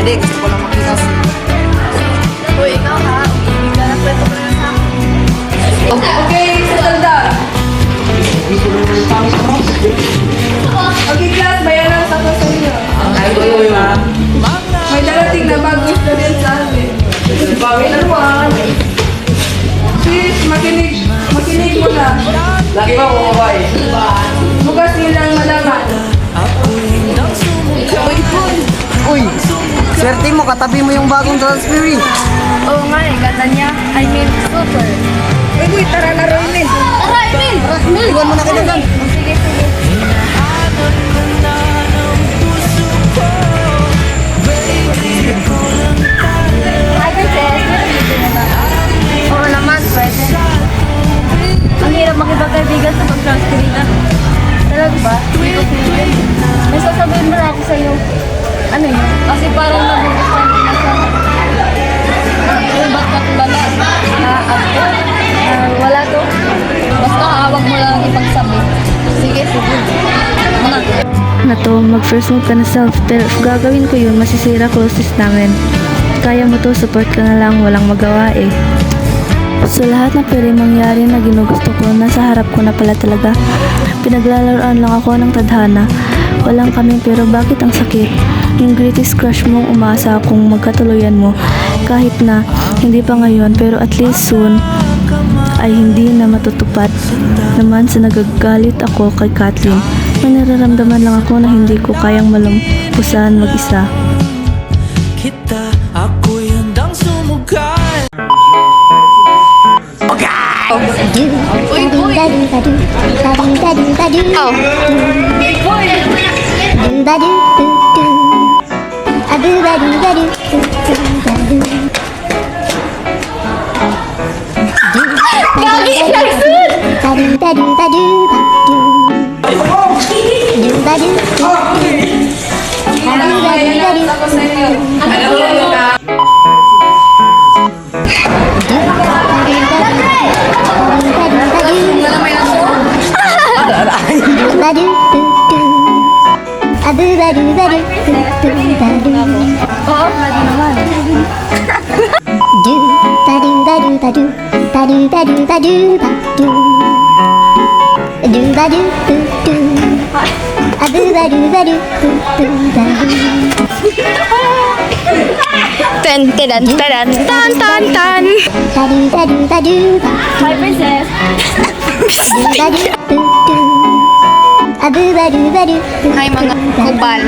Hindi, kasi ko lang makita. Uy, ikaw ha. Hindi ka na pwede ko na sa akin. Okay, settle down. Okay, class, bayaran sa ko sa inyo. May darating na bagong student sa amin. Bawin na naman. Please, makinig mo na. Lagi ba bumabay? Bukas nilang malaman. Uy, swerte mo, katabi mo yung bagong transferee. Oo nga eh, ganda niya. I mean, super. Uy, tara na, Roymin. Tara, Emil! Iwan mo na kayo doon. Sige, sige. Hi, Princess. Oo naman, pwede. Ang hirap makipagkaibigan sa pag-transfer na. Talaga ba? Hindi ko feeling. May sasabihin mo na ako sa'yo. Ano yun? Kasi parang nagugustuhan ko na sa... ba't ka tulala? Wala to. Basta hawag mo lang ipagsabi. Sige, sige. Mga. Na to, mag-first move ka na self, pero if gagawin ko yun, masisira closest namin. Kaya mo to, support ka na lang, walang magawa eh. So lahat na pwede mangyari na ginugusto ko, nasa harap ko na pala talaga. Pinaglalaroan lang ako ng tadhana. Walang kami pero bakit ang sakit? Yung greatest crush mong umasa akong magkatuluyan mo. Kahit na hindi pa ngayon pero at least soon ay hindi na matutupad. Naman sa nagagalit ako kay Kathleen. May nararamdaman lang ako na hindi ko kayang malampusan mag-isa. Kita, ako'y handang sumugay. Uy, uy! Oh. Gagi, Jackson! Bayaran ako sa inyo. Oo, lagi naman. Tan tan tan tan tan tan. Hi, Princess. Hi, mga kubal.